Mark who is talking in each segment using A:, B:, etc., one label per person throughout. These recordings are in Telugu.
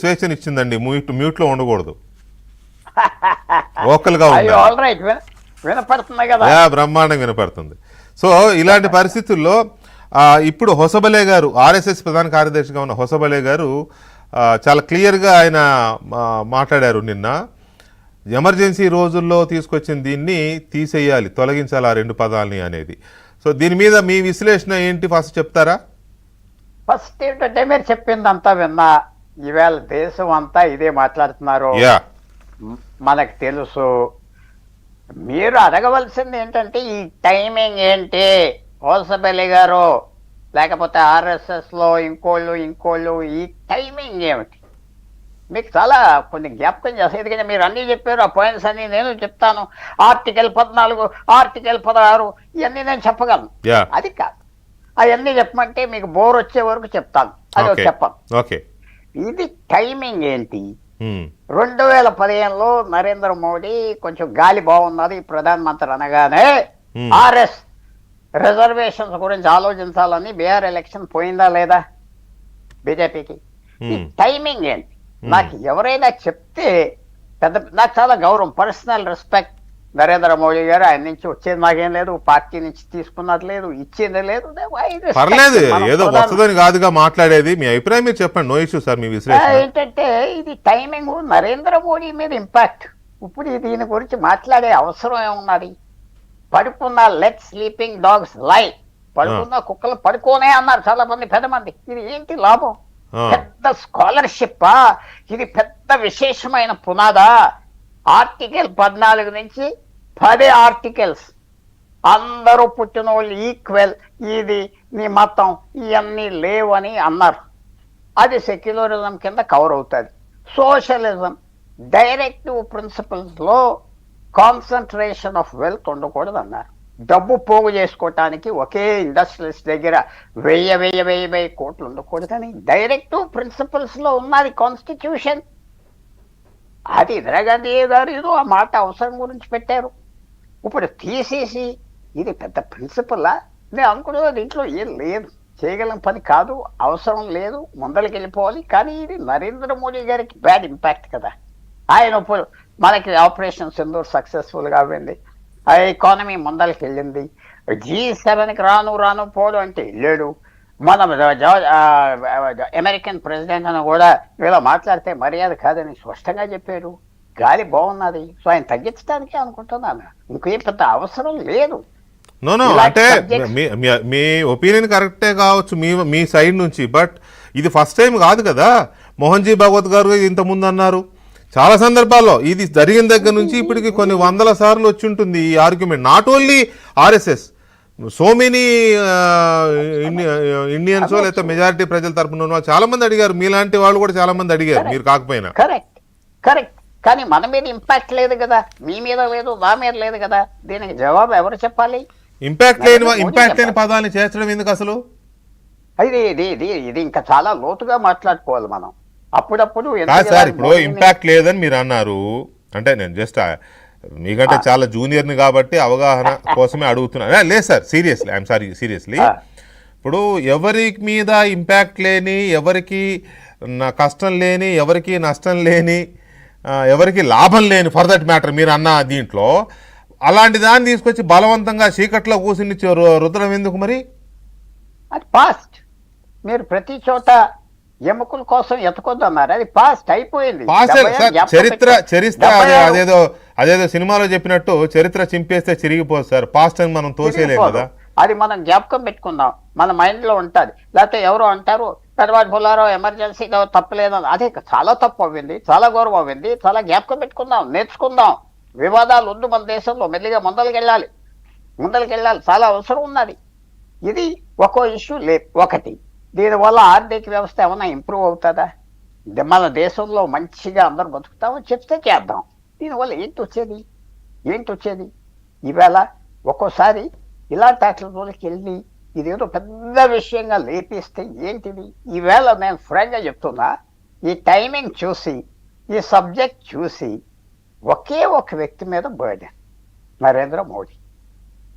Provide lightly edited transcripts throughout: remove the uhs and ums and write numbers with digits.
A: స్వేచ్ఛనిచ్చిందండి. మ్యూట్లో ఉండకూడదు, వోకల్గా
B: వినపడుతుంది కదా,
A: బ్రహ్మాండంగా వినపడుతుంది. సో ఇలాంటి పరిస్థితుల్లో ఇప్పుడు హొసబలే గారు, ఆర్ఎస్ఎస్ ప్రధాన కార్యదర్శిగా ఉన్న హొసబలే గారు చాలా క్లియర్గా ఆయన మాట్లాడారు నిన్న. ఎమర్జెన్సీ రోజుల్లో తీసుకొచ్చిన దీన్ని తీసేయాలి, తొలగించాలి ఆ 2 పదాలని అనేది. సో దీని మీద మీ విశ్లేషణ ఏంటి, ఫస్ట్ చెప్తారా?
B: ఫస్ట్ ఏంటంటే మీరు చెప్పిందంతా విన్నా, ఈవేళ దేశం అంతా ఇదే మాట్లాడుతున్నారు, మనకు తెలుసు. మీరు అడగవలసింది ఏంటంటే ఈ టైమింగ్ ఏంటి, హోసబెల్లి గారు లేకపోతే ఆర్ఎస్ఎస్ లో ఇంకోళ్ళు ఈ టైమింగ్ ఏమిటి? మీకు చాలా కొన్ని జ్ఞాపకం చేసేది కదా, మీరు అన్నీ చెప్పారు, ఆ పాయింట్స్ అన్ని నేను చెప్తాను. ఆర్టికల్ 14, ఆర్టికల్ 16 ఇవన్నీ నేను చెప్పగలను. అది కాదు, అవన్నీ చెప్పమంటే మీకు బోర్ వచ్చే వరకు చెప్తాను, అది చెప్పాను. ఇది టైమింగ్ ఏంటి? 2015లో నరేంద్ర మోడీ కొంచెం గాలి బాగున్నది ప్రధానమంత్రి అనగానే ఆర్ఎస్ రిజర్వేషన్స్ గురించి ఆలోచించాలని బీహార్ ఎలక్షన్ పోయిందా లేదా బీజేపీకి? ఈ టైమింగ్ ఏంటి? నాకు ఎవరైనా చెప్తే నాకు చాలా గౌరవం, పర్సనల్ రెస్పెక్ట్. నరేంద్ర మోడీ గారు ఆయన నుంచి వచ్చేది నాకేం లేదు, పార్టీ నుంచి తీసుకున్నది లేదు, ఇచ్చేది లేదు.
A: పర్లేదు, ఏదో వస్తుందని కాదుగా మాట్లాడేది. మీ అభిప్రాయం మీరు చెప్పండి, నో ఇష్యూ సార్. మీ విశ్లేషణ
B: ఏంటంటే ఇది టైమింగ్ నరేంద్ర మోడీ మీద ఇంపాక్ట్. ఇప్పుడు దీని గురించి మాట్లాడే అవసరం ఏమున్నది? పడుకున్న లెట్ స్లీపింగ్ డాగ్స్ లై, పడుకున్న కుక్కలు పడుకోనే అన్నారు చాలా మంది, పెద్ద మంది. ఇది ఏంటి లాభం? పెద్ద స్కాలర్షిప్పా ఇది? పెద్ద విశేషమైన పునాదా? ఆర్టికల్ 14 నుంచి 10 ఆర్టికల్స్, అందరూ పుట్టిన వాళ్ళు ఈక్వల్, ఇది నీ మతం, ఇవన్నీ లేవని అన్నారు. అది సెక్యులరిజం కింద కవర్ అవుతుంది. సోషలిజం, డైరెక్టివ్ ప్రిన్సిపల్స్ లో కాన్సన్ట్రేషన్ ఆఫ్ వెల్త్ ఉండకూడదు అన్నారు. డబ్బు పోగు చేసుకోవటానికి ఒకే ఇండస్ట్రియలిస్ట్ దగ్గర 1000 కోట్లు ఉండకూడదని డైరెక్టివ్ ప్రిన్సిపల్స్ లో ఉన్నది కాన్స్టిట్యూషన్. అది ఇందిరాగాంధీ గారు ఏదో ఆ మాట అవసరం గురించి పెట్టారు. ఇప్పుడు తీసేసి ఇది పెద్ద ప్రిన్సిపల్లా? నేను అనుకునేది దీంట్లో ఏం లేదు, చేయగలం పని కాదు, అవసరం లేదు, ముందరికి వెళ్ళిపోవాలి. కానీ ఇది నరేంద్ర మోడీ గారికి బ్యాడ్ ఇంపాక్ట్ కదా. ఆయన ఇప్పుడు మనకి ఆపరేషన్ సింధూర్ సక్సెస్ఫుల్గా అయింది, ఆ ఎకానమీ ముందరికి వెళ్ళింది. G7కి రాను పోడు అంటే వెళ్ళాడు. మన అమెరికన్ ప్రెసిడెంట్ అని కూడా ఇలా మాట్లాడితే మర్యాద కాదని స్పష్టంగా చెప్పాడు. గాలి బాగున్నది, సో ఆయన తగ్గించడానికి అనుకుంటున్నాను, ఇంకేం పెద్ద అవసరం లేదు.
A: అంటే మీ ఒపీనియన్ కరెక్టే కావచ్చు మీ సైడ్ నుంచి, బట్ ఇది ఫస్ట్ టైం కాదు కదా. మోహన్ జీ భాగవత్ గారు ఇంతకుముందు అన్నారు చాలా సందర్భాల్లో. ఇది జరిగిన దగ్గర నుంచి ఇప్పటికి కొన్ని 100 సార్లు వచ్చి ఉంటుంది ఈ argument. Not only RSS, so many Indians లేకపోతే మెజారిటీ ప్రజల తరపున ఉన్న చాలా మంది అడిగారు. మీలాంటి వాళ్ళు కూడా చాలా మంది అడిగారు, మీరు కాకపోయినా.
B: కరెక్ట్, కానీ మన మీద ఇంపాక్ట్ లేదు కదా, మీ మీద లేదు, నా మీద లేదు కదా. దీనికి జవాబు ఎవరు చెప్పాలి?
A: ఇంపాక్ట్ లేని పదాన్ని చేర్చడం ఎందుకు అసలు?
B: ఇది ఇంకా చాలా లోతుగా మాట్లాడుకోవాలి మనం. అప్పుడప్పుడు
A: సార్ ఇప్పుడు ఇంపాక్ట్ లేదని మీరు అన్నారు అంటే నేను జస్ట్ మీకంటే చాలా జూనియర్ని కాబట్టి అవగాహన కోసమే అడుగుతున్నా. లేదు sir, seriously, I'm sorry, seriously. ఇప్పుడు ఎవరి మీద ఇంపాక్ట్ లేని, ఎవరికి కష్టం లేని, ఎవరికి నష్టం లేని, ఎవరికి లాభం లేని, ఫర్ దట్ మ్యాటర్ మీరు అన్న దీంట్లో అలాంటి దాన్ని తీసుకొచ్చి బలవంతంగా చీకట్లో కూర్చుని రుద్దడం ఎందుకు మరి?
B: అది పాస్ట్. మీరు ప్రతి చోట ఎముకల కోసం ఎత్తుకొద్దన్నారు, అది పాస్ట్ అయిపోయింది.
A: చరిత్ర అదేదో సినిమాలో చెప్పినట్టు చరిత్ర చింపేస్తే చిరిగిపోదు సార్, పాస్ట్ అని మనం తోసేయలేం కదా.
B: అది మనం జ్ఞాపకం పెట్టుకుందాం, మన మైండ్ లో ఉంటుంది. లేకపోతే ఎవరో అంటారు పెద్దవాడి పొలారో ఎమర్జెన్సీగా తప్పలేదని, అదే చాలా తప్పు అవ్వింది, చాలా గౌరవం అవ్వింది, చాలా జ్ఞాపకం పెట్టుకుందాం, నేర్చుకుందాం. వివాదాలు వద్దు మన దేశంలో, మెల్లిగా ముందరికి వెళ్ళాలి, చాలా అవసరం ఉన్నది. ఇది ఒక్కో ఇష్యూ ఒకటి. దీనివల్ల ఆర్థిక వ్యవస్థ ఏమన్నా ఇంప్రూవ్ అవుతుందా? మన దేశంలో మంచిగా అందరూ బతుకుతామని చెప్తే చేద్దాం. దీనివల్ల ఏంటి వచ్చేది? ఈవేళ ఒక్కోసారి ఇలాంటి వాటికి వెళ్ళి ఇదేదో పెద్ద విషయంగా లేపిస్తే ఏంటిది? ఈవేళ నేను ఫ్రాంక్గా చెప్తున్నా, ఈ టైమింగ్ చూసి, ఈ సబ్జెక్ట్ చూసి ఒకే ఒక వ్యక్తి మీద బర్డెన్, నరేంద్ర మోడీ.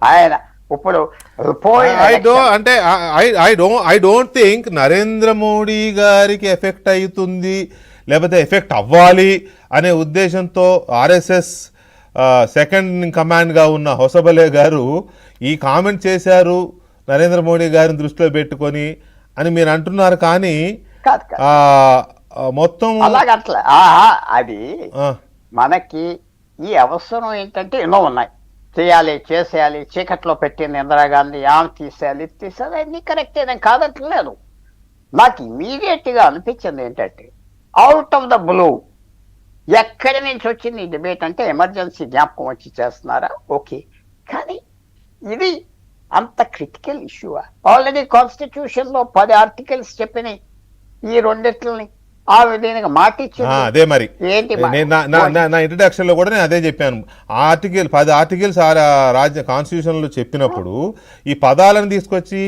B: ఆయన ఇప్పుడు
A: I don't think Narendra Modi గారికి ఎఫెక్ట్ అవుతుంది లేకపోతే ఎఫెక్ట్ అవ్వాలి అనే ఉద్దేశంతో ఆర్ఎస్ఎస్ సెకండ్ ఇన్ కమాండ్గా ఉన్న హొసబలే గారు ఈ కామెంట్ చేశారు నరేంద్ర మోడీ గారిని దృష్టిలో పెట్టుకొని అని మీరు అంటున్నారు. కానీ
B: కాదు కాదు.
A: మొత్తం
B: అలాగట్లా అది మనకి ఈ అవసరం ఏంటంటే ఎన్నో ఉన్నాయి, చేయాలి చేసేయాలి, చీకట్లో పెట్టింది ఇందిరాగాంధీ, ఆమె తీసేయాలి తీసేయాలి, అన్నీ కరెక్టే, నేను కాదట్లేదు. నాకు ఇమీడియట్గా అనిపించింది ఏంటంటే అవుట్ ఆఫ్ ద బ్లూ ఎక్కడి నుంచి వచ్చింది ఈ డిబేట్ అంటే ఎమర్జెన్సీ జ్ఞాపకం వచ్చి చేస్తున్నారా, ఓకే. కానీ ఇది అంత క్రిటికల్ ఇష్యూవా? ఆల్రెడీ కాన్స్టిట్యూషన్లో 10 ఆర్టికల్స్ చెప్పినాయి ఈ రెండిట్లని ఆ విధంగా మాటిచ్చింది.
A: అదే మరి
B: ఏంటి
A: నా ఇంట్రడక్షన్ లో కూడా నేను అదే చెప్పాను. 10 ఆర్టికల్స్ రాజ్య కాన్స్టిట్యూషన్ లో చెప్పినప్పుడు ఈ పదాలను తీసుకొచ్చి